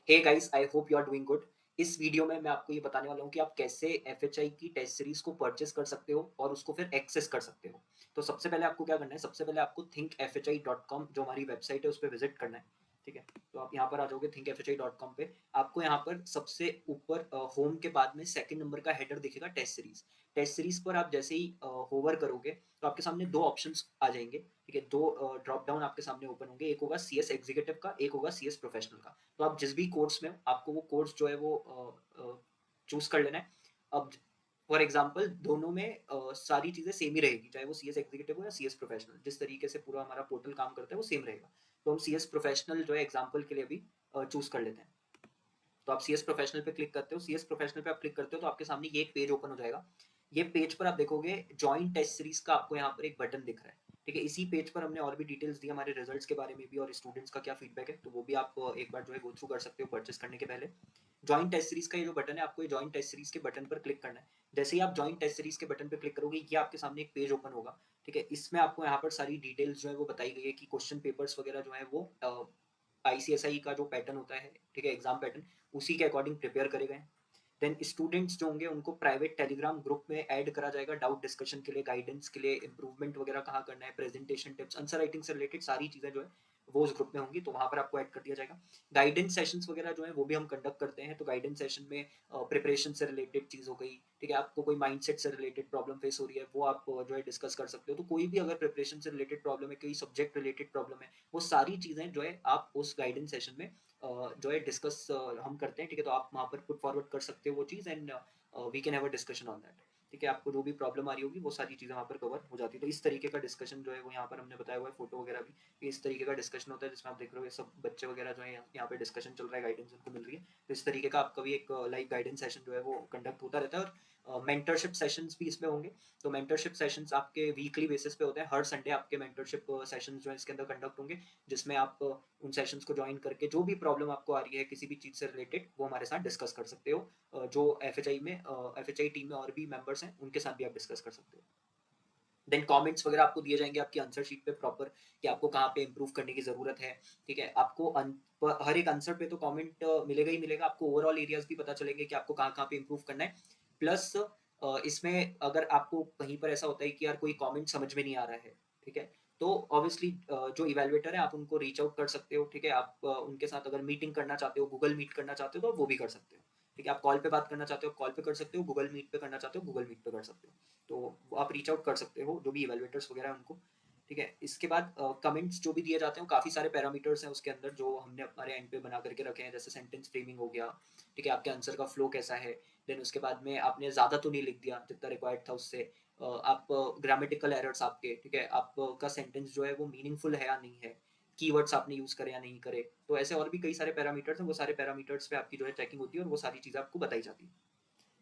Hey guys, I hope you are doing good. इस video में मैं आपको ये बताने वाला हूँ कि आप कैसे एफएचआई की टेस्ट सीरीज को परचेस कर सकते हो और उसको फिर एक्सेस कर सकते हो। तो सबसे पहले आपको क्या करना है, सबसे पहले आपको thinkfhi.com जो हमारी वेबसाइट है उस पर विजिट करना है। ठीक है, तो आप यहाँ पर आ जाओगे thinkfhi.com पे। आपको यहाँ पर सबसे ऊपर होम के बाद में सेकंड नंबर का हेडर दिखेगा टेस्ट सीरीज। टेस्ट सीरीज पर आप जैसे ही होवर करोगे तो आपके सामने दो ऑप्शंस आ जाएंगे। ठीक है, दो ड्रॉप डाउन आपके सामने ओपन होंगे, एक होगा सीएस एग्जीक्यूटिव का, एक होगा सीएस प्रोफेशनल का। तो आप जिस भी कोर्स में हो आपको वो कोर्स जो है वो चूज कर लेना है। अब फॉर एग्जांपल दोनों में सारी चीज़ें सेम ही रहेगी, चाहे वो सीएस एग्जीक्यूटिव हो या सीएस प्रोफेशनल। जिस तरीके से पूरा हमारा पोर्टल काम करता है वो सेम रहेगा। तो हम सीएस प्रोफेशनल जो है एग्जांपल के लिए अभी चूज कर लेते हैं। तो आप सीएस प्रोफेशनल पे क्लिक करते हो, सीएस प्रोफेशनल पे आप क्लिक करते हो तो आपके सामने ये एक पेज ओपन हो जाएगा। ये पेज पर आप देखोगे जॉइन टेस्ट सीरीज का आपको यहाँ पर एक बटन दिख रहा है। ठीक है, इसी पेज पर हमने और भी डिटेल्स दी हमारे रिजल्ट्स के बारे में भी और स्टूडेंट्स का क्या फीडबैक है, तो वो भी आप एक बार जो है गो थ्रू कर सकते हो परचेस करने के पहले। जॉइन टेस्ट सीरीज का ये जो बटन है, आपको ये जॉइन टेस्ट सीरीज के बटन पर क्लिक करना है। जैसे ही आप जॉइन टेस्ट सीरीज के बटन पर क्लिक करोगे ये आपके सामने एक पेज ओपन होगा। ठीक है, इसमें आपको यहाँ पर सारी डिटेल्स जो है वो बताई गई है कि क्वेश्चन पेपर्स वगैरह जो है वो आईसीएसआई का जो पैटर्न होता है, ठीक है, एग्जाम पैटर्न, उसी के अकॉर्डिंग प्रिपेयर करे गए। देन स्टूडेंट्स जो होंगे उनको प्राइवेट टेलीग्राम ग्रुप में ऐड करा जाएगा डाउट डिस्कशन के लिए, गाइडेंस के लिए, इंप्रूवमेंट वगैरह कहाँ करना है, प्रेजेंटेशन टिप्स, आंसर राइटिंग से रिलेटेड सारी चीज़ें जो है वो उस ग्रुप में होंगी, तो वहाँ पर आपको ऐड कर दिया जाएगा। गाइडेंस सेशंस वगैरह जो है वो भी हम कंडक्ट करते हैं। तो गाइडेंस सेशन में प्रिपरेशन से रिलेटेड चीज़ हो गई। ठीक है, आपको कोई माइंडसेट से रिलेटेड प्रॉब्लम फेस हो रही है वो आप जो है डिस्कस कर सकते हो। तो कोई भी अगर प्रिपरेशन से रिलेटेड प्रॉब्लम है, कोई सब्जेक्ट रिलेटेड प्रॉब्लम है, वो सारी चीज़ें जो है आप उस गाइडेंस सेशन में जो है डिस्कस हम करते हैं। ठीक है, तो आप वहाँ पर पुट फॉरवर्ड कर सकते हो वो चीज़ and we can have a discussion on that. ठीक है, आपको जो भी प्रॉब्लम आ रही होगी वो सारी चीज़ें वहाँ पर कवर हो जाती है। तो इस तरीके का डिस्कशन जो है वो यहाँ पर हमने बताया हुआ है, फोटो वगैरह भी इस तरीके का डिस्कशन होता है जिसमें आप देख रहे हो ये सब बच्चे वगैरह जो है यहाँ पे डिस्कशन चल रहा है, गाइडेंस उनको मिल रही है। तो इस तरीके का आपका भी एक लाइव गाइडेंस सेशन जो है वो कंडक्ट होता रहता है। और मेंटरशिप सेशंस भी इसमें होंगे। तो मेंटरशिप सेशंस आपके वीकली बेसिस पे होते हैं, हर संडे आपके मेंटरशिप सेशंस जो है इसके अंदर कंडक्ट होंगे, जिसमें आप उन सेशंस को ज्वाइन करके जो भी प्रॉब्लम आपको आ रही है किसी भी चीज़ से रिलेटेड वो हमारे साथ डिस्कस कर सकते हो। जो एफएचआई टीम में और भी मेंबर्स हैं उनके साथ भी आप डिस्कस कर सकते हो। देन कमेंट्स वगैरह आपको दिए जाएंगे आपकी आंसर शीट पे प्रॉपर, कि आपको कहाँ पे इंप्रूव करने की ज़रूरत है। ठीक है, आपको हर एक आंसर पे तो कमेंट मिलेगा ही मिलेगा, आपको ओवरऑल एरियाज भी पता चलेंगे कि आपको कहाँ कहाँ पे इंप्रूव करना है। प्लस इसमें अगर आपको कहीं पर ऐसा होता है कि यार कोई कमेंट समझ में नहीं आ रहा है, ठीक है, तो ऑब्वियसली जो इवेलुएटर है आप उनको रीच आउट कर सकते हो। ठीक है, आप उनके साथ अगर मीटिंग करना चाहते हो, गूगल मीट करना चाहते हो तो वो भी कर सकते हो। ठीक है, आप कॉल पे बात करना चाहते हो कॉल पे कर सकते हो, गूगल मीट पे करना चाहते हो गूगल मीट पे कर सकते हो। तो वो आप रीच आउट कर सकते हो जो भी इवेलुएटर्स वगैरह हैं उनको। ठीक है, इसके बाद कमेंट्स जो भी दिए जाते हैं काफ़ी सारे पैरामीटर्स हैं उसके अंदर जो हमने हमारे एंड पे बना करके रखे हैं, जैसे सेंटेंस फ्रेमिंग हो गया। ठीक है, आपके आंसर का फ्लो कैसा है। देन उसके बाद में आपने ज़्यादा तो नहीं लिख दिया जितना रिक्वायर्ड था उससे। आप ग्रामेटिकल एरर्स आपके, ठीक है, आपका सेंटेंस जो है वो मीनिंगफुल है या नहीं है, कीवर्ड्स आपने यूज़ करे या नहीं करे। तो ऐसे और भी कई सारे पैरामीटर्स हैं, वो सारे पैरामीटर्स पे आपकी जो है चेकिंग होती है और वो सारी चीज़ें आपको बताई जाती है।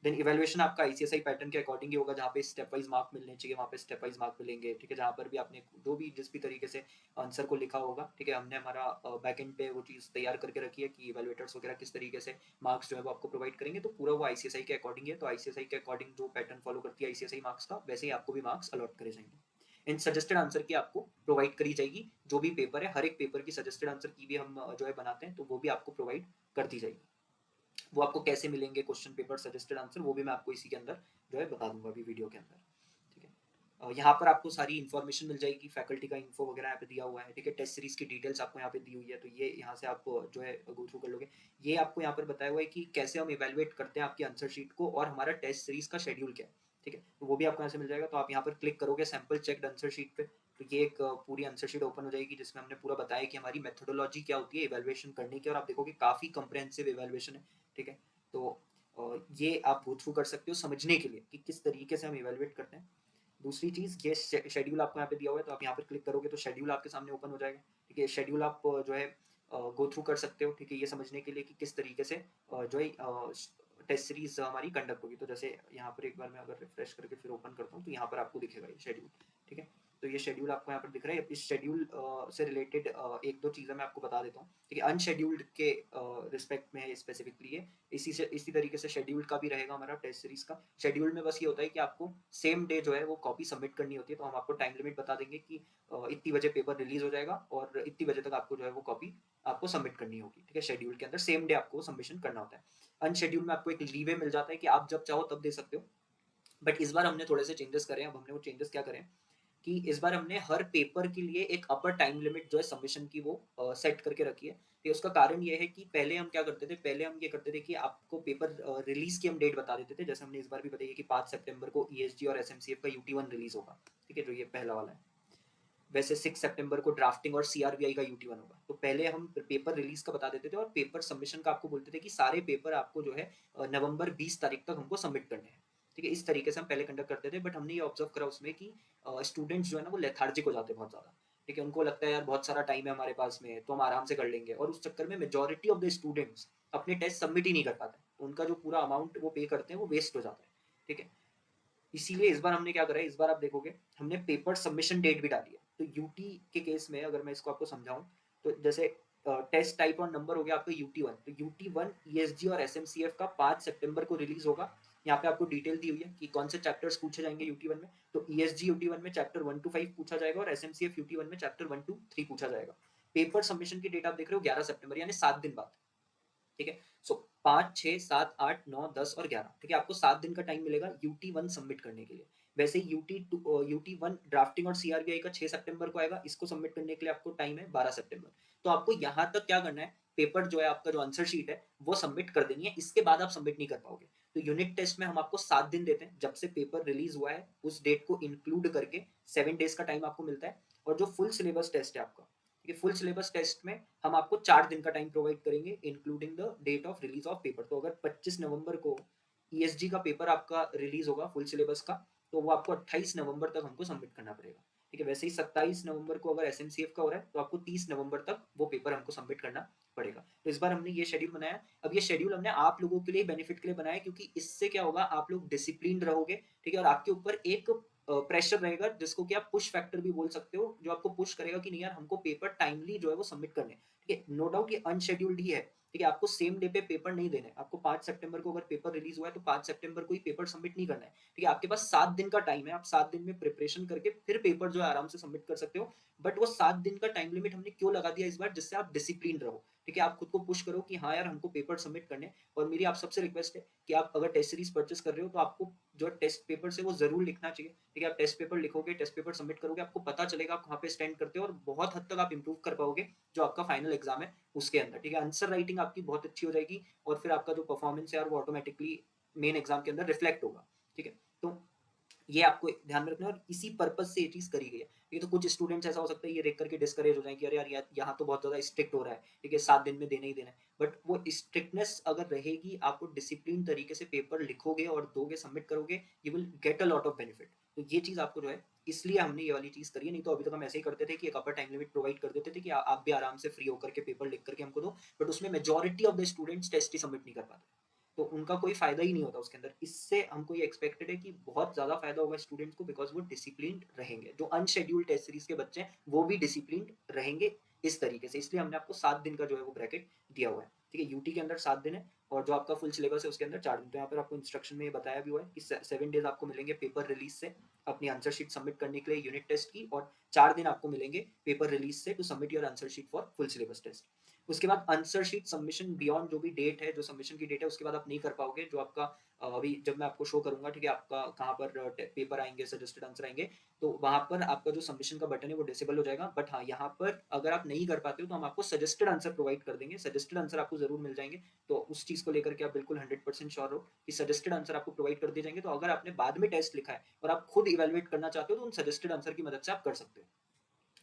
देन इवैल्यूएशन आपका आईसीएसआई पैटर्न के अकॉर्डिंग ही होगा, जहाँ पे स्टेप वाइज मार्क मिलने चाहिए वहाँ पे स्टेप वाइज मार्क मिलेंगे। ठीक है, जहाँ पर भी आपने जो भी जिस भी तरीके से आंसर को लिखा होगा, ठीक है, हमने हमारा बैकएंड पे वो चीज़ तैयार करके रखी है कि इवैल्यूएटर्स वगैरह किस तरीके से मार्क्स जो है वो आपको प्रोवाइड करेंगे। तो पूरा वो आईसीएसआई के अकॉर्डिंग है, तो आईसीएसआई के अकॉर्डिंग जो पैटर्न फॉलो करती है आईसीएसआई मार्क्स का, वैसे ही आपको भी मार्क्स अलॉट करे जाएंगे। इन सजेस्टेड आंसर की आपको प्रोवाइड करी जाएगी। जो भी पेपर है हर एक पेपर की सजेस्टेड आंसर की भी हम जो है बनाते हैं, तो वो भी आपको प्रोवाइड कर दी जाएगी। वो आपको कैसे मिलेंगे क्वेश्चन पेपर सजेस्टेड आंसर, वो भी मैं आपको इसी के अंदर जो है बता दूंगा अभी वीडियो के अंदर। ठीक है, यहाँ पर आपको सारी इन्फॉर्मेशन मिल जाएगी, फैकल्टी का इन्फो वगैरह यहाँ पे दिया हुआ है। ठीक है, टेस्ट सीरीज की डिटेल्स आपको यहाँ पे दी हुई है, तो ये यहाँ से आप जो है गो थ्रू कर लोगे। ये आपको यहाँ पर बताया हुआ है कि कैसे हम इवेलुएट करते हैं आपकी आंसर शीट को और हमारा टेस्ट सीरीज का शेड्यूल क्या है। ठीक है, तो वो भी आपको यहाँ से मिल जाएगा। तो आप यहाँ पर क्लिक करोगे सैम्पल चेक्ड आंसर शीट पे, तो ये एक पूरी आंसर शीट ओपन हो जाएगी जिसमें हमने पूरा बताया कि हमारी मेथोडोलॉजी क्या होती है इवेलुएशन करने की, और आप देखोगे काफ़ी कंप्रेहेंसिव इवेलुएशन है। ठीक है, तो ये आप गो थ्रू कर सकते हो समझने के लिए कि किस तरीके से हम इवेलुएट करते हैं। दूसरी चीज़, ये शेड्यूल आपको यहाँ पे दिया हुआ है, तो आप यहाँ पर क्लिक करोगे तो शेड्यूल आपके सामने ओपन हो जाएगा। ठीक है, शेड्यूल आप जो है गो थ्रू कर सकते हो। ठीक है, ये समझने के लिए कि किस तरीके से जो है टेस्ट सीरीज हमारी कंडक्ट होगी। तो जैसे यहाँ पर एक बार मैं अगर रिफ्रेश करके फिर ओपन करता हूँ तो यहाँ पर आपको दिखेगा ये शेड्यूल। ठीक है, तो ये शेड्यूल आपको यहाँ पर दिख रहा है। इस शेड्यूल से रिलेटेड एक दो चीज़ें मैं आपको बता देता हूँ, ठीक है। अनशेड्यूल्ड के रिस्पेक्ट में है स्पेसिफिकली ये। इसी तरीके से शेड्यूल्ड का भी रहेगा हमारा टेस्ट सीरीज का। शेड्यूल्ड में बस ये होता है कि आपको सेम डे जो है वो कॉपी सबमिट करनी होती है, तो हम आपको टाइम लिमिट बता देंगे कि इतनी बजे पेपर रिलीज हो जाएगा और इतनी बजे तक आपको जो है वो कॉपी आपको सबमिट करनी होगी, ठीक है। शेड्यूल के अंदर सेम डे आपको सबमिशन करना होता है। अनशेड्यूल में आपको एक लीवे मिल जाता है कि आप जब चाहो तब दे सकते हो, बट इस बार हमने थोड़े से चेंजेस करे हैं। अब हमने वो चेंजेस क्या करें कि इस बार हमने हर पेपर के लिए एक अपर टाइम लिमिट जो है सबमिशन की वो सेट करके रखी है। तो उसका कारण ये है कि पहले हम क्या करते थे, पहले हम ये करते थे कि आपको पेपर रिलीज की हम डेट बता देते थे। जैसे हमने इस बार भी बताई है कि 5 सितंबर को ईएसजी और एसएमसीएफ का यूटी 1 रिलीज होगा, ठीक है, जो ये पहला वाला है। वैसे 6 सितंबर को ड्राफ्टिंग और सीआरबीआई का यूटी 1 होगा। तो पहले हम पेपर रिलीज का बता देते थे और पेपर सबमिशन का आपको बोलते थे कि सारे पेपर आपको जो है नवंबर 20 तारीख तक हमको सबमिट करने हैं, ठीक है। इस तरीके से हम पहले कंडक्ट करते थे, बट हमने ये ऑब्जर्व करा उसमें कि स्टूडेंट्स जो है ना वो लेथार्जिक हो जाते हैं बहुत ज़्यादा, ठीक है। उनको लगता है यार बहुत सारा टाइम है हमारे पास में, तो हम आराम से कर लेंगे, और उस चक्कर में मेजोरिटी ऑफ द स्टूडेंट्स अपने टेस्ट सबमिट ही नहीं कर पाते। उनका जो पूरा अमाउंट वो पे करते हैं वो वेस्ट हो जाता है, ठीक है। इसीलिए इस बार हमने क्या करा है, इस बार आप देखोगे हमने पेपर सबमिशन डेट भी डाली है। तो यूटी के केस में अगर मैं इसको आपको समझाऊं, तो जैसे टेस्ट टाइप और नंबर हो गया आपका यूटी 1, तो यूटी 1 ईएसजी और एसएमसीएफ का 5 सितंबर को रिलीज होगा। यहाँ पे आपको डिटेल दी हुई है कि कौन से चैप्टर्स पूछे जाएंगे यूटी 1 में। तो ईएसजी यूटी 1 में चैप्टर 1 to 5 पूछा जाएगा और एसएमसीएफ यूटी 1 में चैप्टर 1 to 3 पूछा जाएगा। पेपर सबमिशन की डेट आप देख रहे हो 11 सितंबर, यानी 7 दिन बाद, ठीक है। सो 5, 6, 7, 8, 9, 10 और 11, ठीक है, आपको 7 दिन का टाइम मिलेगा यूटी 1 सबमिट करने के लिए। वैसे यूटी 1 ड्राफ्टिंग और सीआरबीआई का 6 सितंबर को आएगा, इसको सबमिट करने के लिए आपको टाइम है 12 सितंबर। तो आपको यहाँ तक क्या करना है, पेपर जो है आपका जो आंसर शीट है वो सबमिट कर देनी है, इसके बाद आप सबमिट नहीं कर पाओगे। तो यूनिट टेस्ट में हम आपको 7 दिन देते हैं, जब से पेपर रिलीज हुआ है उस डेट को इंक्लूड करके 7 डेज का टाइम आपको मिलता है। और जो फुल सिलेबस टेस्ट है आपका, ठीक है, फुल सिलेबस टेस्ट में हम आपको 4 दिन का टाइम प्रोवाइड करेंगे including the date of release of paper. तो अगर 25 नवंबर को ईएसजी का पेपर आपका रिलीज होगा फुल सिलेबस का, तो वो आपको 28 नवंबर तक हमको सबमिट करना पड़ेगा, ठीक है। वैसे ही 27 नवंबर को अगर एसएमसीएफ का हो रहा है तो आपको 30 नवंबर तक वो पेपर हमको सबमिट करना पड़ेगा। तो इस बार हमने ये शेड्यूल बनाया। अब ये शेड्यूल हमने आप लोगों के लिए बेनिफिट के लिए बनाया, क्योंकि इससे क्या होगा, आप लोग डिसिप्लिन रहोगे, ठीक है, और आपके ऊपर एक प्रेशर रहेगा जिसको कि आप पुश फैक्टर भी बोल सकते हो, जो आपको पुश करेगा कि नहीं यार हमको पेपर टाइमली जो है वो सबमिट करने, ठीक है। नो डाउट ये अनशेड्यूल्ड ही है, ठीक है, आपको सेम डे पे पेपर नहीं देना है। आपको 5 सितंबर को अगर पेपर रिलीज हुआ है तो 5 सितंबर को ही पेपर सबमिट नहीं करना है, ठीक है। आपके पास 7 दिन का टाइम है, आप 7 दिन में प्रिपरेशन करके फिर पेपर जो है आराम से सबमिट कर सकते हो। बट वो 7 दिन का टाइम लिमिट हमने क्यों लगा दिया इस बार, जिससे आप डिसिप्लिन रहो, ठीक है, आप खुद को पुश करो कि हाँ यार हमको पेपर सबमिट करने। और मेरी आप सबसे रिक्वेस्ट है कि आप अगर टेस्ट सीरीज परचेस कर रहे हो तो आपको जो टेस्ट पेपर से वो जरूर लिखना चाहिए, ठीक है। आप टेस्ट पेपर लिखोगे, टेस्ट पेपर सबमिट करोगे, आपको पता चलेगा आप कहाँ पे स्टैंड करते हो और बहुत हद तक आप इंप्रूव कर पाओगे जो आपका फाइनल एग्जाम है उसके अंदर, ठीक है। आंसर राइटिंग आपकी बहुत अच्छी हो जाएगी और फिर आपका जो परफॉर्मेंस है वो ऑटोमेटिकली मेन एग्जाम के अंदर रिफ्लेक्ट होगा, ठीक है। तो ये आपको ध्यान में रखना है और इसी पर्पज से ये चीज करी गई है। ये तो कुछ स्टूडेंट्स ऐसा हो सकता है ये देख करके डिस्करेज हो जाए कि अरे यार यहाँ तो बहुत ज्यादा स्ट्रिक्ट हो रहा है, ठीक है, 7 दिन में देना ही देना है। बट वो स्ट्रिक्टनेस अगर रहेगी, आपको डिसिप्लिन तरीके से पेपर लिखोगे और दोगे, सबमिट करोगे, you will get a lot of benefit. तो ये चीज आपको जो है, इसलिए हमने ये वाली चीज करी है। नहीं तो अभी तक हम ऐसे ही करते थे कि एक अपर टाइम लिमिट प्रोवाइड कर देते थे कि आप भी आराम से फ्री होकर के पेपर लिख करके हमको दो, बट उसमें majority of the students test ही सबमिट नहीं कर पाते, तो उनका कोई फायदा ही नहीं होता उसके अंदर। इससे हमको ये एक्सपेक्टेड है कि बहुत ज्यादा फायदा होगा स्टूडेंट्स को, बिकॉज वो डिसिप्लिन रहेंगे। जो अनशेड्यूल्ड टेस्ट सीरीज के बच्चे हैं वो भी डिसिप्लिन रहेंगे इस तरीके से। इसलिए हमने आपको 7 दिन का जो है वो ब्रैकेट दिया हुआ है, ठीक है। यूटी के अंदर 7 दिन है और जो आपका फुल सिलेबस है उसके अंदर 4 दिन। तो यहाँ पर आपको इंस्ट्रक्शन में ये बताया भी हुआ है कि 7 डेज आपको मिलेंगे पेपर रिलीज से अपनी आंसर शीट सबमिट करने के लिए यूनिट टेस्ट की, और 4 दिन आपको मिलेंगे पेपर रिलीज से to submit your answer sheet for full syllabus test. उसके बाद आंसर शीट सबमिशन बियॉन्ड जो भी डेट है, जो सबमिशन की डेट है उसके बाद आप नहीं कर पाओगे। जो आपका अभी जब मैं आपको शो करूंगा, ठीक है, आपका कहाँ पर पेपर आएंगे, सजेस्टेड आंसर आएंगे, तो वहां पर आपका जो सबमिशन का बटन है वो डिसेबल हो जाएगा। बट हाँ, यहाँ पर अगर आप नहीं कर पाते हो तो हम आपको सजेस्टेड आंसर प्रोवाइड कर देंगे, सजेस्टेड आंसर आपको जरूर मिल जाएंगे। तो उस चीज को लेकर के आप बिल्कुल 100% श्योर हो कि सजेस्टेड आंसर आपको प्रोवाइड कर दिए जाएंगे। तो अगर आपने बाद में टेस्ट लिखा है और आप खुद इवेलुएट करना चाहते हो तो उन सजेस्टेड आंसर की मदद से आप कर सकते हो।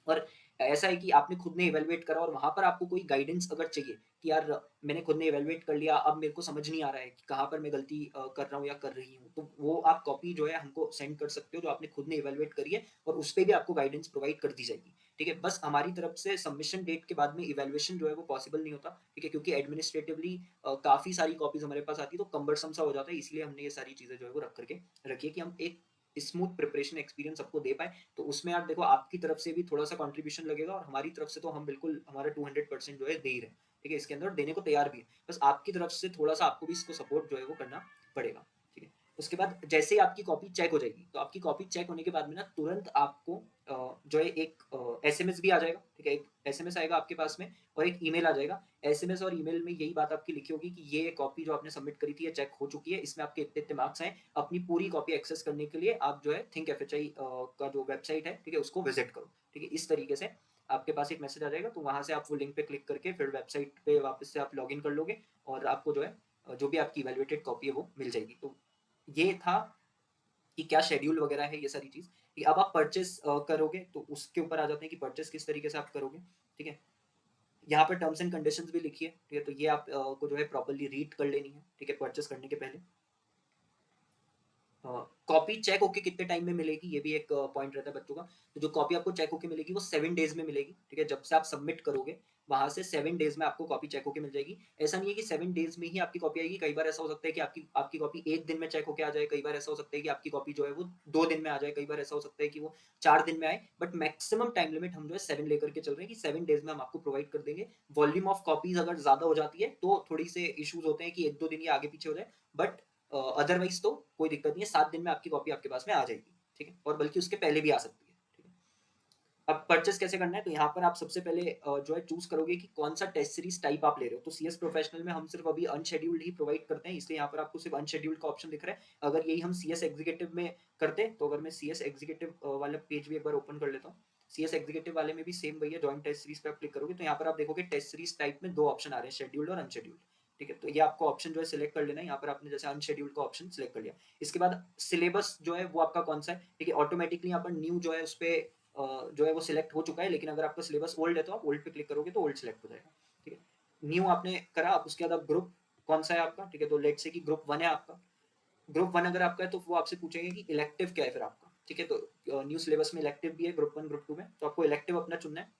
और ऐसा है कि आपने खुद ने इवेलुएट करा और वहां पर आपको कोई गाइडेंस अगर चाहिए कि यार मैंने खुद ने इवेलुएट कर लिया, अब मेरे को समझ नहीं आ रहा है कि कहाँ पर मैं गलती कर रहा हूँ या कर रही हूँ, तो वो आप कॉपी जो है हमको सेंड कर सकते हो जो आपने खुद ने इवेलुएट करी है, और उस पर भी आपको गाइडेंस प्रोवाइड कर दी जाएगी, ठीक है। बस हमारी तरफ से सबमिशन डेट के बाद में इवेलुएशन जो है वो पॉसिबल नहीं होता, ठीक है, क्योंकि एडमिनिस्ट्रेटिवली काफी सारी कॉपीज हमारे पास आती है तो कम्बरसम सा हो जाता है। इसलिए हमने ये सारी चीजें जो है वो रख करके रखी है कि हम एक स्मूथ प्रिपरेशन एक्सपीरियंस सबको दे पाए, तो उसमें यार देखो आपकी तरफ से भी थोड़ा सा कंट्रीब्यूशन लगेगा और हमारी तरफ से तो हम बिल्कुल हमारा 200% जो है दे ही रहे हैं, ठीक है, इसके अंदर देने को तैयार भी है, बस आपकी तरफ से थोड़ा सा आपको भी इसको सपोर्ट जो है वो करना पड़ेगा, ठीक है। उसके बाद जैसे ही आपकी कॉपी चेक हो जाएगी, तो आपकी कॉपी चेक होने के बाद में ना तुरंत आपको जो है एक एसएमएस भी आ जाएगा, ठीक है, एक एसएमएस आएगा आपके पास में और एक ईमेल आ जाएगा। एसएमएस और ईमेल में यही बात आपकी लिखी होगी कि ये कॉपी जो आपने सबमिट करी थी ये चेक हो चुकी है, इसमें आपके इतने इतने मार्क्स हैं, अपनी पूरी कॉपी एक्सेस करने के लिए आप जो है थिंक एफएचआई का जो वेबसाइट है, ठीक है, उसको विजिट करो, ठीक है। इस तरीके से आपके पास एक मैसेज आ जाएगा, तो वहां से आप वो लिंक पे क्लिक करके फिर वेबसाइट पे वापस से आप लॉग इन कर लोगे और आपको जो है जो भी आपकी इवेल्युएटेड कॉपी है वो मिल जाएगी। तो ये था कि क्या शेड्यूल वगैरह है ये सारी चीज़। अब आप परचेस करोगे तो उसके ऊपर आ जाते हैं कि परचेस किस तरीके से आप करोगे, ठीक है। यहाँ पर टर्म्स एंड कंडीशंस भी लिखी है, ठीक है, तो ये आप को जो है प्रॉपर्ली रीड कर लेनी है, ठीक है, परचेस करने के पहले। कॉपी चेक होके कितने टाइम में मिलेगी ये भी एक पॉइंट रहता है बच्चों का। तो जो कॉपी आपको चेक होके मिलेगी वो 7 डेज में मिलेगी, ठीक है, जब से आप सबमिट करोगे वहां से 7 डेज में आपको कॉपी चेक होके मिल जाएगी। ऐसा नहीं है कि 7 डेज में ही आपकी कॉपी आएगी, कई बार ऐसा हो सकता है कि आपकी आपकी कॉपी एक दिन में चेक होके आ जाए, कई बार ऐसा हो सकता है कि आपकी कॉपी जो है वो 2 दिन में आ जाए, कई बार ऐसा हो सकता है कि वो 4 दिन में आए, बट मैक्सिमम टाइम लिमिट हम जो है 7 लेकर के चल रहे हैं कि 7 डेज में हम आपको प्रोवाइड कर देंगे। वॉल्यूम ऑफ कॉपीज अगर ज्यादा हो जाती है तो थोड़ी से इश्यूज होते हैं कि 1-2 दिन ये आगे पीछे हो जाए, बट अदरवाइज तो कोई दिक्कत नहीं है, 7 दिन में आपकी कॉपी आपके पास में आ जाएगी, ठीक है, और बल्कि उसके पहले भी आ सकती है, ठीक है। अब परचेस कैसे करना है, तो यहाँ पर आप सबसे पहले जो है चूज करोगे कि कौन सा टेस्ट सीरीज टाइप आप ले रहे हो। तो सीएस प्रोफेशनल में हम सिर्फ अभी अनशेड्यूल्ड ही प्रोवाइड करते हैं, इसलिए यहाँ पर आपको सिर्फ अनशेड्यूल्ड का ऑप्शन दिख रहा है। अगर यही हम सीएस एग्जीक्यूटिव में करते, तो अगर मैं सीएस एग्जीक्यूटिव वाला पेज भी एक बार ओपन कर लेता हूँ, सीएस एग्जीक्यूटिव वाले में भी सेम वही है, जॉइंट टेस्ट सीरीज पे आप क्लिक करोगे तो यहाँ पर आप देखोगे टेस्ट सीरीज टाइप में 2 ऑप्शन आ रहे हैं, शेड्यूल्ड और अनशेड्यूल्ड, ठीक है। तो ये आपको ऑप्शन जो है सिलेक्ट कर लेना है, यहाँ पर आपने जैसे अनशेड्यूल्ड का ऑप्शन सिलेक्ट कर लिया। इसके बाद सिलेबस जो है वो आपका कौन सा है, ठीक है, ऑटोमेटिकली यहाँ पर न्यू जो है उस पर जो है वो सिलेक्ट हो चुका है, लेकिन अगर आपका सिलेबस ओल्ड है तो आप ओल्ड पे क्लिक करोगे तो ओल्ड सिलेक्ट हो जाएगा, ठीक है। न्यू आपने करा, आप उसके बाद आप ग्रुप कौन सा है आपका, ठीक है, तो लेट से कि ग्रुप 1 है आपका। ग्रुप 1 अगर आपका है तो वो आपसे पूछेंगे कि इलेक्टिव क्या है फिर आपका, ठीक है। तो न्यू सिलेबस में इलेक्टिव भी है ग्रुप 1 ग्रुप 2 में, तो आपको इलेक्टिव अपना चुनना है।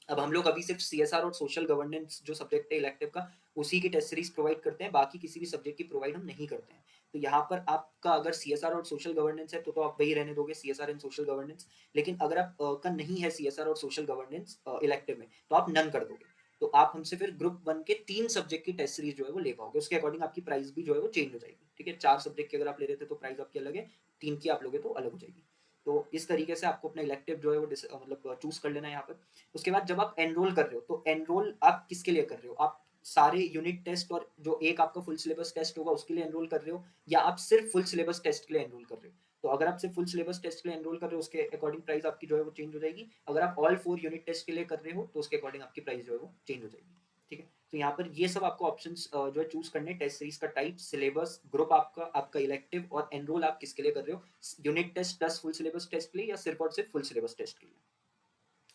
अब हम लोग अभी सिर्फ सीएसआर और सोशल गवर्नेंस जो सब्जेक्ट है इलेक्टिव का, उसी की टेस्ट सीरीज प्रोवाइड करते हैं, बाकी किसी भी सब्जेक्ट की प्रोवाइड हम नहीं करते हैं। तो यहाँ पर आपका अगर सीएसआर और सोशल गवर्नेंस है तो आप वही रहने दोगे, सीएसआर एंड सोशल गवर्नेंस। लेकिन अगर आप का नहीं है सीएसआर और सोशल गवर्नेंस इलेक्टिव में, तो आप नन कर दोगे। तो आप हमसे फिर ग्रुप 1 के 3 सब्जेक्ट की टेस्ट सीरीज जो है वो ले पाओगे, उसके अकॉर्डिंग आपकी प्राइस भी जो है वो चेंज हो जाएगी, ठीक है। 4 सब्जेक्ट की अगर आप ले रहे थे तो प्राइस आपकी अलग है, 3 की आप लोगे तो अलग हो जाएगी। तो इस तरीके से आपको अपना इलेक्टिव जो है वो मतलब चूज कर लेना है यहाँ पर। उसके बाद जब आप एनरोल कर रहे हो तो एनरोल आप किसके लिए कर रहे हो, आप सारे यूनिट टेस्ट और जो एक आपका फुल सिलेबस टेस्ट होगा उसके लिए एनरोल कर रहे हो, या आप सिर्फ फुल सिलेबस टेस्ट के लिए एनरोल कर रहे हो। तो अगर आप सिर्फ फुल सिलेबस टेस्ट के लिए एनरोल कर रहे हो उसके अकॉर्डिंग प्राइस आपकी जो है वो चेंज हो जाएगी। अगर आप ऑल 4 यूनिट टेस्ट के लिए कर रहे हो तो उसके अकॉर्डिंग आपकी प्राइस जो है वो चेंज हो जाएगी, ठीक है। तो यहाँ पर ये सब आपको ऑप्शंस जो है चूज करने, टेस्ट सीरीज का टाइप, सिलेबस, ग्रुप आपका आपका इलेक्टिव, और एनरोल आप किसके लिए कर रहे हो, unit test plus full syllabus test के लिए या सिर्फ और सिर्फ फुल सिलेबस टेस्ट के लिए।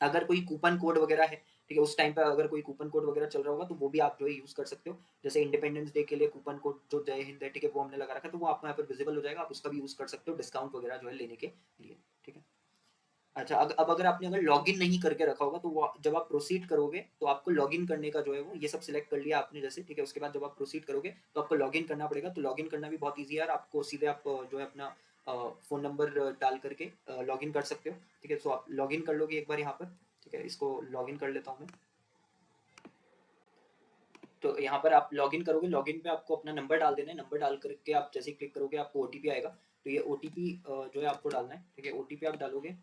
अगर कोई कूपन कोड वगैरह है, ठीक है, उस टाइम पे अगर कोई कूपन कोड वगैरह चल रहा होगा तो वो भी आप जो है यूज कर सकते हो। जैसे इंडिपेंडेंस डे के लिए कूपन कोड जो जय हिंद है, ठीक है, वो हमने लगा रखा है, तो वो आपको यहाँ पर विजिबल हो जाएगा, आप उसका भी यूज कर सकते हो डिस्काउंट वगैरह जो है लेने के लिए, ठीक है। अच्छा, अब अगर आपने अगर लॉगिन नहीं करके रखा होगा तो वो जब आप प्रोसीड करोगे तो आपको लॉगिन करने का जो है वो ये सब सिलेक्ट कर लिया आपने जैसे, ठीक है। उसके बाद जब आप प्रोसीड करोगे तो आपको लॉगिन करना पड़ेगा। तो लॉगिन करना भी बहुत ईजी है यार, आपको सीधे आप जो है अपना फ़ोन नंबर डाल करके लॉगिन कर सकते हो, ठीक है। सो आप लॉगिन कर लोगे एक बार यहाँ पर, ठीक है, इसको लॉगिन कर लेता हूँ मैं। तो यहाँ पर आप लॉगिन करोगे, लॉगिन पे आपको अपना नंबर डाल देना है, नंबर डाल करके आप जैसे ही क्लिक करोगे आपको ओटीपी आएगा। तो ये ओटीपी जो है आपको डालना है, ठीक है, ओटीपी आप डालोगे,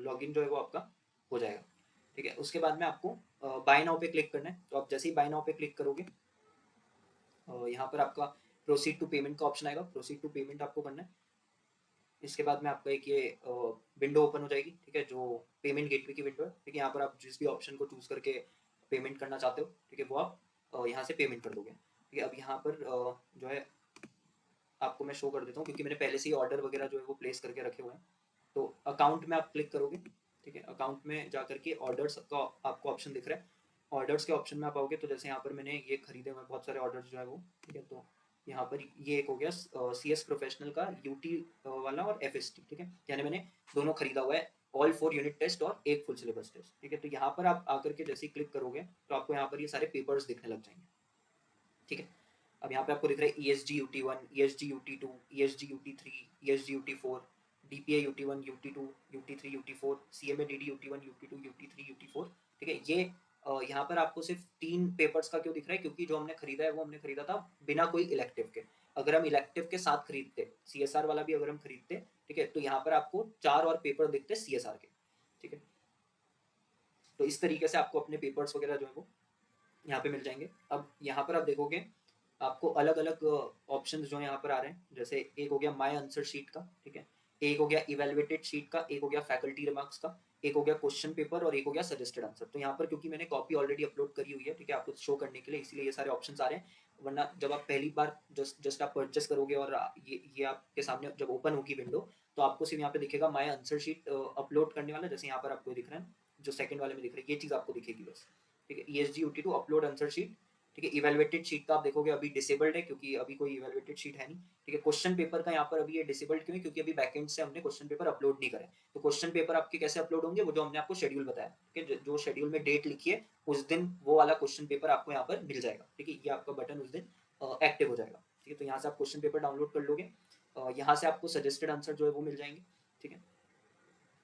लॉगिन जो है वो आपका हो जाएगा, ठीक है। उसके बाद में आपको बाय नाउ पे क्लिक करना है। तो आप जैसे ही बाय नाउ पे क्लिक करोगे यहाँ पर आपका प्रोसीड टू पेमेंट का ऑप्शन आएगा, प्रोसीड टू पेमेंट आपको करना है। इसके बाद में आपका एक ये विंडो ओपन हो जाएगी, ठीक है, जो पेमेंट गेटवे की विंडो है, ठीक है। यहाँ पर आप जिस भी ऑप्शन को चूज करके पेमेंट करना चाहते हो, ठीक है, वो आप यहाँ से पेमेंट कर दोगे, ठीक है। अब यहाँ पर जो है आपको मैं शो कर देता हूँ क्योंकि मैंने पहले से ही ऑर्डर वगैरह जो है वो प्लेस करके रखे हुए हैं। तो अकाउंट में आप क्लिक करोगे, ठीक है, अकाउंट में जा करके ऑर्डर्स का आपको ऑप्शन दिख रहा है। ऑर्डर्स के ऑप्शन में आप आओगे तो जैसे यहाँ पर मैंने ये खरीदे हुए बहुत सारे ऑर्डर्स जो है वो, ठीक है। तो यहाँ पर ये एक हो गया सी एस प्रोफेशनल का यूटी वाला और एफ एस टी, ठीक है, यानी मैंने दोनों खरीदा हुआ है, ऑल 4 यूनिट टेस्ट और एक फुल सिलेबस टेस्ट, ठीक है। तो यहाँ पर आप आकर के जैसे ही क्लिक करोगे तो आपको यहाँ पर ये सारे पेपर्स दिखने लग जाएंगे, ठीक है। अब यहाँ पे आपको दिख रहा है E S G U T 1, E S G U T 2, E S G U T 3, E S G U T 4, DPA UT1, UT2, UT3, UT4, CMA DD UT1, UT2, UT3, UT4। ठीक है, ये यहाँ पर आपको सिर्फ 3 papers का क्यों दिख रहा है, क्योंकि जो हमने खरीदा है वो हमने खरीदा था बिना कोई इलेक्टिव के। अगर हम इलेक्टिव के साथ खरीदते, CSR वाला भी अगर हम खरीदते, ठीक है, तो यहाँ पर आपको 4 और पेपर दिखते CSR के। ठीक है, तो इस तरीके से आपको अपने पेपर्स वगैरह जो है वो यहाँ पे मिल जाएंगे। अब यहाँ पर आप देखोगे आपको अलग अलग ऑप्शन जो यहाँ पर आ रहे हैं, जैसे एक हो गया माई आंसर शीट का, ठीक है, एक हो गया इवेलुएटेड शीट का, एक हो गया फैकल्टी रिमार्क्स का, एक हो गया क्वेश्चन पेपर और एक हो गया सजेस्टेड आंसर। तो यहाँ पर क्योंकि मैंने कॉपी ऑलरेडी अपलोड करी हुई है, ठीक है, आपको शो करने के लिए, इसीलिए ये सारे ऑप्शन आ रहे हैं। वरना जब आप पहली बार जस्ट आप परचेस करोगे और ये आपके सामने जब ओपन होगी विंडो, तो आपको सिर्फ यहाँ पे दिखेगा माई आंसर शीट अपलोड करने वाला, जैसे यहाँ पर आपको दिख रहा है, जो सेकंड वाले में दिख रहा है, ये चीज़ आपको दिखेगी बस। ठीक है, ESG UT2 upload answer sheet. ठीक है, इवेलुएटेड शीट का आप देखोगे अभी डिसेबल्ड है, क्योंकि अभी कोई इवेलुएटेड शीट है नहीं। ठीक है, क्वेश्चन पेपर का यहाँ पर अभी ये डिसेबल्ड क्यों है, क्योंकि अभी बैकएंड से हमने क्वेश्चन पेपर अपलोड नहीं करे। तो क्वेश्चन पेपर आपके कैसे अपलोड होंगे, वो जो हमने आपको शेड्यूल बताया, ठीक है, जो शेड्यूल में डेट लिखी है उस दिन वो वाला क्वेश्चन पेपर आपको यहाँ पर मिल जाएगा। ठीक है, ये आपका बटन उस दिन एक्टिव हो जाएगा। ठीक है, तो यहाँ से आप क्वेश्चन पेपर डाउनलोड कर लोगे, यहाँ से आपको सजेस्टेड आंसर जो है वो मिल जाएंगे। ठीक है,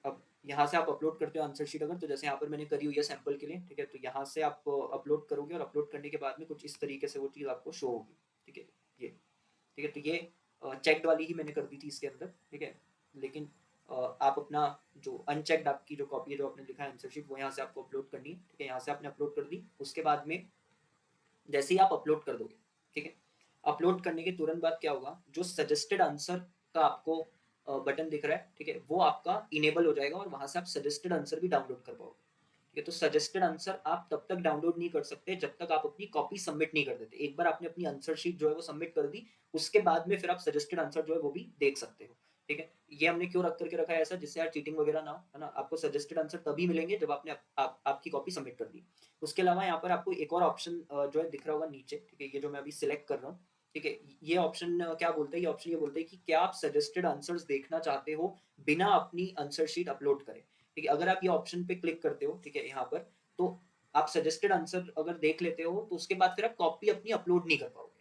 अब यहाँ से आप अपलोड करते हो आंसर शीट अगर, तो जैसे यहाँ पर मैंने करी हुई है सैंपल के लिए। ठीक है, तो यहाँ से आप अपलोड करोगे और अपलोड करने के बाद में कुछ इस तरीके से वो चीज़ आपको शो होगी। ठीक है, ये ठीक है, तो ये चेक्ड वाली ही मैंने कर दी थी इसके अंदर। ठीक है, लेकिन आप अपना जो अनचेक्ड आपकी जो कॉपी है, जो आपने लिखा है आंसर शीट, वो यहाँ से आपको अपलोड करनी है। ठीक है, यहाँ से आपने अपलोड कर दी, उसके बाद में जैसे ही आप अपलोड कर दोगे, ठीक है, अपलोड करने के तुरंत बाद क्या होगा, जो सजेस्टेड आंसर का आपको बटन दिख रहा है, ठीक है, वो आपका इनेबल हो जाएगा और वहां से आप सजेस्टेड आंसर भी डाउनलोड कर पाओगे। ठीक है, तो सजेस्टेड आंसर आप तब तक डाउनलोड नहीं कर सकते जब तक आप अपनी कॉपी सबमिट नहीं कर देते। एक बार आपने अपनी आंसर शीट जो है वो सबमिट कर दी, उसके बाद में फिर आप सजेस्टेड आंसर जो है वो भी देख सकते हो। ठीक है, ये हमने क्यों रख करके रखा है ऐसा, जिससे यार चीटिंग वगैरह ना हो, है ना। आपको सजेस्टेड आंसर तभी मिलेंगे जब आपने आपकी कॉपी सबमिट कर दी। उसके अलावा यहाँ पर आपको एक और ऑप्शन जो है दिख रहा होगा नीचे। ठीक है, ये जो मैं अभी सिलेक्ट कर रहा हूँ, ठीक है, ये ऑप्शन क्या बोलते हैं, ये ऑप्शन ये बोलते हैं कि क्या आप सजेस्टेड आंसर्स देखना चाहते हो बिना अपनी आंसर शीट अपलोड करें। ठीक है, अगर आप ये ऑप्शन पे क्लिक करते हो, ठीक है, यहाँ पर, तो आप सजेस्टेड आंसर अगर देख लेते हो तो उसके बाद फिर आप कॉपी अपनी अपलोड नहीं कर पाओगे।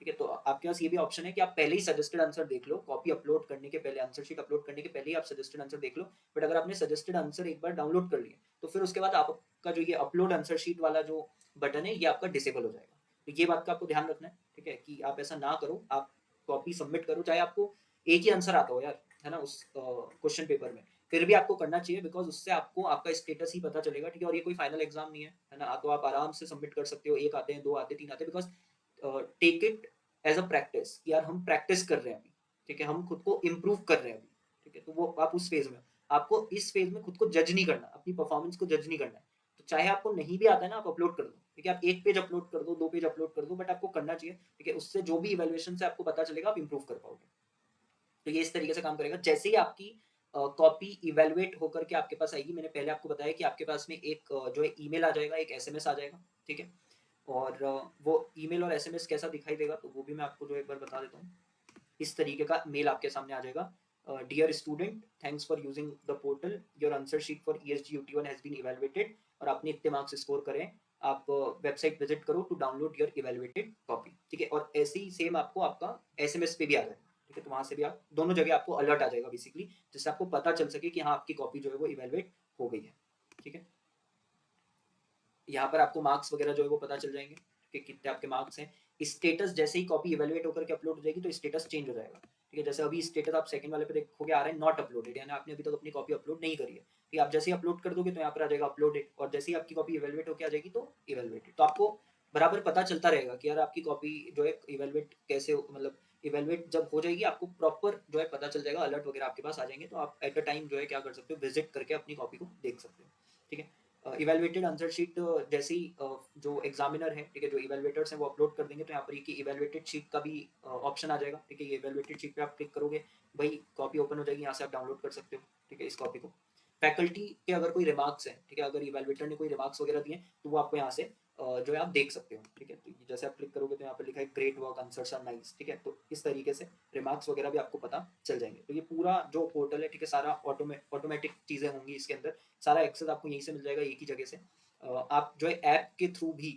ठीक है, तो आपके पास ये भी ऑप्शन है कि आप पहले ही सजेस्टेड आंसर देख लो, कॉपी अपलोड करने के पहले, आंसर शीट अपलोड करने के पहले ही आप सजेस्टेड आंसर देख लो। बट अगर आपने सजेस्टेड आंसर एक बार डाउनलोड कर लिया, तो फिर उसके बाद आपका जो ये अपलोड आंसर शीट वाला जो बटन है, ये आपका डिसेबल हो जाएगा। तो ये बात का आपको ध्यान रखना है। ठीक है, कि आप ऐसा ना करो, आप कॉपी सबमिट करो, चाहे आपको एक ही आंसर आता हो यार, है ना, उस क्वेश्चन पेपर में, फिर भी आपको करना चाहिए, बिकॉज उससे आपको आपका स्टेटस ही पता चलेगा। ठीक है, और ये कोई फाइनल एग्जाम नहीं है ना, तो आप आराम से सबमिट कर सकते हो, एक आते हैं, दो आते हैं, तीन आते हैं, because take it as a practice, यार हम प्रैक्टिस कर रहे हैं अभी। ठीक है, हम खुद को इम्प्रूव कर रहे हैं अभी। ठीक है, तो वो आप उस फेज में, आपको इस फेज में खुद को जज नहीं करना, अपनी परफॉर्मेंस को जज नहीं करना है। तो चाहे आपको नहीं भी आता है ना, आप अपलोड कर दो। ठीक है, आप एक पेज अपलोड कर दो, दो पेज अपलोड कर दो, बट आपको करना चाहिए। ठीक है, उससे जो भी इवेल्युएशन से आपको पता चलेगा, आप इंप्रूव कर पाओगे। तो ये इस तरीके से काम करेगा। जैसे ही आपकी कॉपी इवेलुएट होकर के आपके पास आएगी, मैंने पहले आपको बताया कि आपके पास में एक जो है ईमेल आ जाएगा, एक एसएमएस आ जाएगा। ठीक है, और वो ईमेल और एसएमएस कैसा दिखाई देगा, तो वो भी मैं आपको जो एक बार बता देता हूँ। इस तरीके का मेल आपके सामने आ जाएगा। Dear student, thanks for using the portal, your answer sheet for ESG UT1 has been evaluated, और आपने इतने मार्क्स स्कोर करें, आप वेबसाइट विजिट करो to download your evaluated copy. ठीक है, और ऐसे ही सेम आपको आपका एसएमएस पे भी आ जाएगा। ठीक है, तो वहां से भी आप दोनों जगह आपको अलर्ट आ जाएगा बेसिकली, जिससे आपको पता चल सके कि हाँ, आपकी कॉपी जो है वो इवेलुएट हो गई है। ठीक है, यहाँ पर आपको मार्क्स वगैरह जो है वो पता चल जाएंगे कि कितने आपके मार्क्स हैं। स्टेटस जैसे ही कॉपी इवेलुएट होकर के अपलोड हो जाएगी, तो स्टेटस चेंज हो जाएगा। ठीक है, जैसे अभी स्टेटस आप सेकंड वाले पे देखोगे आ रहा है नॉट अपलोडेड, यानी आपने अभी तक अपनी कॉपी अपलोड नहीं करी है। ठीक है, आप जैसे ही अपलोड कर दोगे तो यहाँ पर आ जाएगा अपलोडेड, और जैसे ही आपकी कॉपी इवेलुएट होकर आ जाएगी तो इवेलुएटेड। तो आपको बराबर पता चलता रहेगा कि यार आपकी कॉपी जो है इवेलुएट कैसे, मतलब इवेलुएट जब हो जाएगी, आपको प्रॉपर जो है पता चल जाएगा, अलर्ट वगैरह आपके पास आ जाएंगे, तो आप एट अ टाइम जो है क्या कर सकते हो, विजिट करके अपनी कॉपी को देख सकते हो। ठीक है, इवेलुएटेड आंसर शीट जैसे ही जो एग्जामिनर है, ठीक है, जो इवेलुएटर्स हैं वो अपलोड कर देंगे, तो यहाँ पर ये इवेलुएटेड शीट का भी ऑप्शन आ जाएगा। ठीक है, ये इवेलुएटेड शीट पे आप क्लिक करोगे, भाई कॉपी ओपन हो जाएगी, यहाँ से आप डाउनलोड कर सकते हो। ठीक है, इस कॉपी को फैकल्टी के अगर कोई रिमार्क्स है, ठीक है, अगर इवेलुएटर ने कोई रिमार्क्स वगैरह दिए, तो वो आपको यहाँ से जो है आप देख सकते हो। ठीक है, तो जैसे आप क्लिक करोगे तो यहाँ पर लिखा है great work, answers are nice. ठीक है, तो इस तरीके से रिमार्क्स वगैरह भी आपको पता चल जाएंगे। तो ये पूरा जो पोर्टल है, ठीक है, सारा ऑटोमेटिक चीज़ें होंगी इसके अंदर, सारा एक्सेस आपको यहीं से मिल जाएगा, एक ही जगह से। आप जो है ऐप के थ्रू भी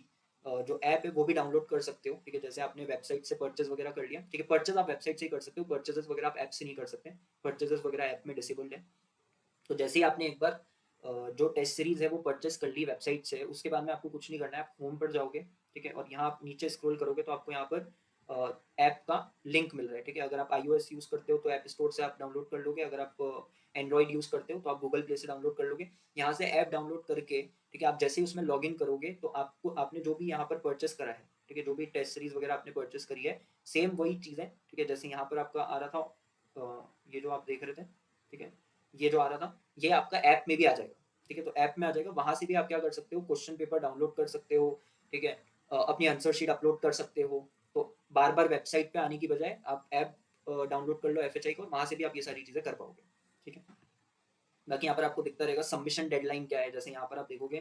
जो ऐप है वो भी डाउनलोड कर सकते हो, ठीक है। जैसे आपने वेबसाइट से परचेज वगैरह कर लिया, ठीक है, परचेज आप वेबसाइट से ही कर सकते हो, परचेजेस वगैरह आप ऐप से नहीं कर सकते, परचेजेस वगैरह ऐप में डिसेबल्ड है। तो जैसे ही आपने एक बार जो टेस्ट सीरीज है वो परचेस कर ली वेबसाइट से, उसके बाद में आपको कुछ नहीं करना है, आप होम पर जाओगे, ठीक है, और यहाँ आप नीचे स्क्रॉल करोगे तो आपको यहाँ पर ऐप का लिंक मिल रहा है, ठीक है। अगर आप iOS यूज़ करते हो तो ऐप स्टोर से आप डाउनलोड कर लोगे, अगर आप एंड्रॉइड यूज़ करते हो तो आप गूगल प्ले से डाउनलोड कर लोगे। यहाँ से ऐप डाउनलोड करके, ठीक है, आप जैसे ही उसमें लॉग इन करोगे तो आपको आपने जो भी यहाँ पर परचेस करा है, ठीक है, जो भी टेस्ट सीरीज वगैरह आपने परचेस करी है, सेम वही चीज़ें, ठीक है, जैसे यहाँ पर आपका आ रहा था ये जो आप देख रहे थे, ठीक है, ये जो आ रहा था ये आपका ऐप में भी आ जाएगा, ठीक है। तो ऐप में आ जाएगा, वहां से भी आप क्या कर सकते हो, क्वेश्चन पेपर डाउनलोड कर सकते हो, ठीक है, अपनी आंसर शीट अपलोड कर सकते हो। तो बार बार वेबसाइट पे आने की बजाय आप ऐप डाउनलोड कर लो एफएचआई को, वहां से भी आप ये सारी चीजें कर पाओगे, ठीक है। बाकी यहाँ पर आपको दिखता रहेगा सबमिशन डेडलाइन क्या है, जैसे यहाँ पर आप देखोगे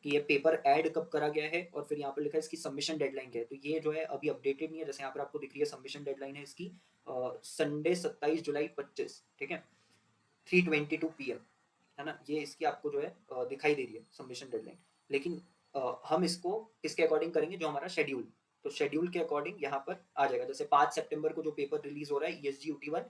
कि ये पेपर ऐड कब करा गया है और फिर यहाँ पर लिखा है इसकी सबमिशन डेडलाइन क्या है, तो ये जो है अभी अपडेटेड नहीं है। जैसे यहाँ पर आपको दिख रही है सबमिशन डेडलाइन है इसकी संडे 27 जुलाई 25, ठीक है, 3:22 PM, है ना, ये इसकी आपको जो है दिखाई दे रही है सबमिशन डेडलाइन। लेकिन हम इसको इसके अकॉर्डिंग करेंगे जो हमारा शेड्यूल, तो शेड्यूल के अकॉर्डिंग यहाँ पर आ जाएगा। जैसे 5 सितंबर को जो पेपर रिलीज हो रहा है ESG UT1,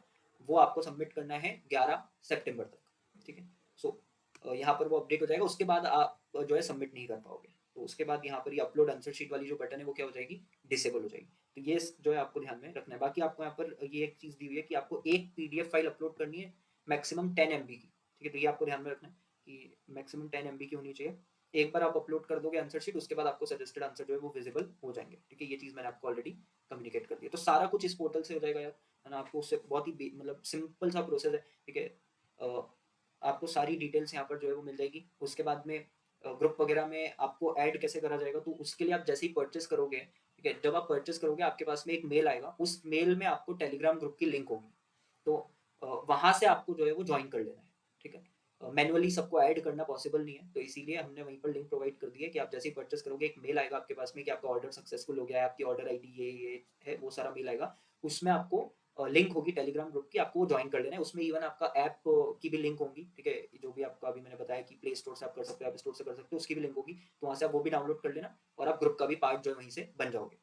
वो आपको सबमिट करना है 11 सितंबर तक, ठीक है। सो यहाँ पर वो अपडेट हो जाएगा, उसके बाद आप जो है सबमिट नहीं कर पाओगे, तो उसके बाद यहाँ पर ये अपलोड आंसर शीट वाली जो बटन है वो क्या हो जाएगी, डिसेबल हो जाएगी। तो ये जो है आपको ध्यान में रखना है। बाकी आपको यहाँ पर ये एक चीज़ दी हुई है कि आपको एक PDF फाइल अपलोड करनी है, मैक्सिमम 10 MB की, ठीक है। तो ये आपको ध्यान में रखना है कि मैक्सिमम 10 MB की होनी चाहिए। एक बार आप अपलोड कर दोगे आंसर शीट, उसके बाद आपको सजेस्टेड आंसर जो है वो विजिबल हो जाएंगे, ठीक है। ये चीज़ मैंने आपको ऑलरेडी कम्युनिकेट कर दी है। तो सारा कुछ इस पोर्टल से हो जाएगा यार, है ना। आपको उससे बहुत ही मतलब सिंपल सा प्रोसेस है, ठीक है। आपको सारी डिटेल्स यहाँ पर जो है वो मिल जाएगी। उसके बाद में ग्रुप वगैरह में आपको ऐड कैसे करा जाएगा, तो उसके लिए आप जैसे ही परचेस करोगे, ठीक है, जब आप परचेस करोगे आपके पास में एक मेल आएगा, उस मेल में आपको टेलीग्राम ग्रुप की लिंक होगी। तो वहाँ से आपको जो है वो ज्वाइन कर लेना है, ठीक है। मैनुअली सबको ऐड करना पॉसिबल नहीं है, तो इसीलिए हमने वहीं पर लिंक प्रोवाइड कर दी है कि आप जैसे ही परचेस करोगे एक मेल आएगा आपके पास में कि आपका ऑर्डर सक्सेसफुल हो गया है, आपकी ऑर्डर ID ये है, वो सारा मेल आएगा। उसमें आपको लिंक होगी टेलीग्राम ग्रुप की, आपको वो ज्वाइन कर लेना है। उसमें इवन आपका ऐप की भी लिंक होगी, ठीक है, जो भी आपका अभी मैंने बताया कि प्ले स्टोर से आप कर सकते हो, ऐप स्टोर से कर सकते हो, उसकी भी लिंक होगी, तो वहाँ से आप वो भी डाउनलोड कर लेना और आप ग्रुप का भी पार्ट जो है वहीं से बन जाओगे,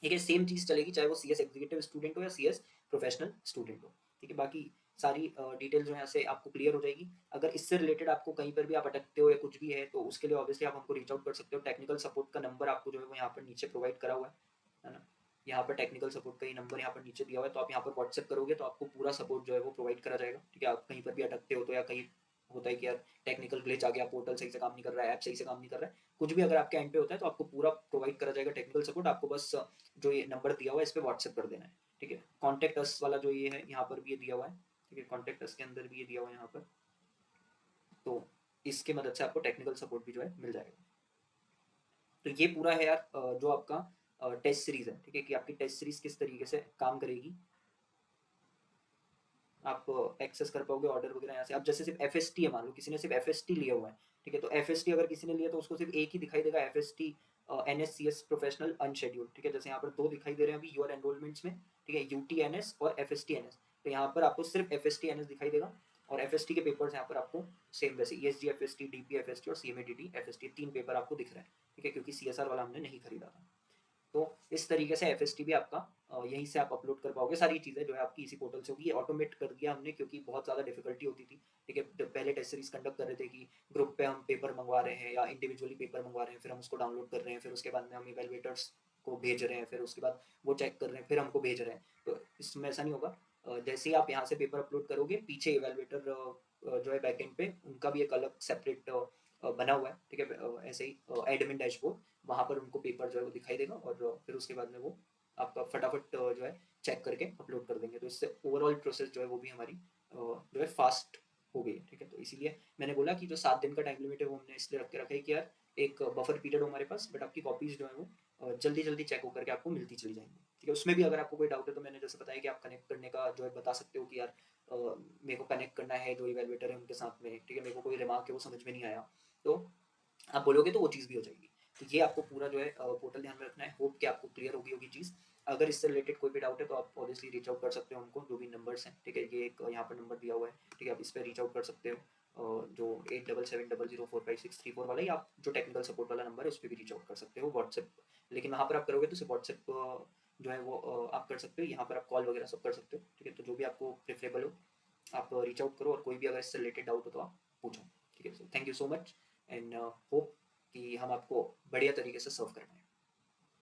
ठीक है। सेम चीज़ चलेगी चाहे वो CS एग्जीक्यूटिव स्टूडेंट हो या CS प्रोफेशनल स्टूडेंट हो, ठीक है। बाकी सारी डिटेल जो है यहाँ से आपको क्लियर हो जाएगी। अगर इससे रिलेटेड आपको कहीं पर भी आप अटकते हो या कुछ भी है तो उसके लिए ऑब्वियसली आप हमको रीच आउट कर सकते हो। टेक्निकल सपोर्ट का नंबर आपको जो है वो यहाँ पर नीचे प्रोवाइड करा हुआ है ना। यहाँ पर टेक्निकल सपोर्ट का ये नंबर यहाँ पर नीचे दिया हुआ है, तो आप यहाँ पर व्हाट्सएप करोगे तो आपको पूरा सपोर्ट जो है वो प्रोवाइड करा जाएगा, ठीक है। आप कहीं पर भी अटकते हो तो, या कहीं होता है कि यार टेक्निकल ग्लिच आ गया, पोर्टल सही से काम नहीं कर रहा है, ऐप सही से काम नहीं कर रहा है, कुछ भी अगर आपके एंड पे होता है तो आपको पूरा प्रोवाइड करा जाएगा टेक्निकल सपोर्ट। आपको बस जो ये नंबर दिया हुआ है इस पर व्हाट्सएप कर देना है, ठीक है। कॉन्टैक्ट अस वाला जो ये है यहाँ पर भी ये दिया हुआ है, ठीक है, कॉन्टैक्ट अस के अंदर भी ये दिया हुआ है यहाँ पर, तो इसकी मदद से आपको टेक्निकल सपोर्ट भी जो है मिल जाएगा। तो ये पूरा है यार जो आपका टेस्ट सीरीज है, ठीक है, कि आपकी टेस्ट सीरीज किस तरीके से काम करेगी, आप एक्सेस कर पाओगे ऑर्डर वगैरह यहाँ से। अब जैसे सिर्फ FST है, मान लो किसी ने सिर्फ FST लिया हुआ है, ठीक है, तो FST अगर किसी ने लिया तो उसको सिर्फ एक ही दिखाई देगा, FST NSCS प्रोफेशनल अनशेड्यूल्ड, ठीक है। जैसे यहाँ पर दो दिखाई दे रहे हैं अभी योर एनरोलमेंट्स में, ठीक है, UTNS और FSTNS। तो यहाँ पर आपको सिर्फ FSTNS दिखाई देगा, और FST के पेपर्स यहाँ पर आपको सेम वैसे ESG FST, DP FST और CMADT FST 3 पेपर आपको दिख रहे हैं, ठीक है, क्योंकि CSR वाला हमने नहीं खरीदा था। तो इस तरीके से FST भी आपका यहीं से आप अपलोड कर पाओगे। सारी चीज़ें जो है आपकी इसी पोर्टल से होगी। ये ऑटोमेट कर दिया हमने क्योंकि बहुत ज़्यादा डिफिकल्टी होती थी, ठीक है। पहले टेस्ट सीरीज कंडक्ट कर रहे थे कि ग्रुप पे हम पेपर मंगवा रहे हैं या इंडिविजुअली पेपर मंगवा रहे हैं, फिर हम उसको डाउनलोड कर रहे हैं, फिर उसके बाद में हम इवेलुएटर्स को भेज रहे हैं, फिर उसके बाद वो चेक कर रहे हैं, फिर हमको भेज रहे हैं। तो इसमें ऐसा नहीं होगा। जैसे ही आप यहाँ से पेपर अपलोड करोगे, पीछे इवेलुएटर जो है बैकएंड पे उनका भी एक अलग सेपरेट बना हुआ है, ठीक है, ऐसे ही एडमिन डैशबोर्ड, वहाँ पर उनको पेपर जो है वो दिखाई देगा, और फिर उसके बाद में वो आपका फटाफट जो है चेक करके अपलोड कर देंगे। तो इससे ओवरऑल प्रोसेस जो है वो भी हमारी जो है फास्ट हो गई है, ठीक है। तो इसीलिए मैंने बोला कि जो 7 दिन का टाइम लिमिट है वो हमने इसलिए रख के रखा है कि यार एक बफर पीरियड हो हमारे पास, बट आपकी कॉपीज़ जो है वो जल्दी जल्दी चेक होकर के आपको मिलती चली जाएंगी, ठीक है। उसमें भी अगर आपको कोई डाउट है तो मैंने जैसे बताया कि आप कनेक्ट करने का जो है बता सकते हो कि यार मेरे को कनेक्ट करना है जो इवेलुएटर है उनके साथ में, ठीक है, मेरे को कोई रिमार्क है वो समझ में नहीं आया, तो आप बोलोगे तो वो चीज़ भी हो जाएगी। तो ये आपको पूरा जो है पोर्टल ध्यान में रखना है। होप कि आपको क्लियर होगी होगी चीज़। अगर इससे रिलेटेड कोई भी डाउट है तो आप ऑब्वियसली रीच आउट कर सकते हो हमको, जो भी नंबर्स हैं, ठीक है। ये एक यहाँ पर नंबर दिया हुआ है, ठीक है, आप इस पर रीच आउट कर सकते हो। जो 8770045634 वाला, या आप जो टेक्निकल सपोर्ट वाला नंबर है उस पर भी रीच आउट कर सकते हो व्हाट्सएप। लेकिन वहाँ पर आप करोगे तो सिर्फ व्हाट्सएप जो है वो आप कर सकते हो, यहाँ पर आप कॉल वगैरह सब कर सकते हो, ठीक है। तो जो भी आपको प्रेफरेबल हो आप रीच आउट करो, और कोई भी अगर इससे रिलेटेड डाउट हो तो आप पूछो, ठीक है। So thank you so much, and hope कि हम आपको बढ़िया तरीके से सर्व कर पाएँ।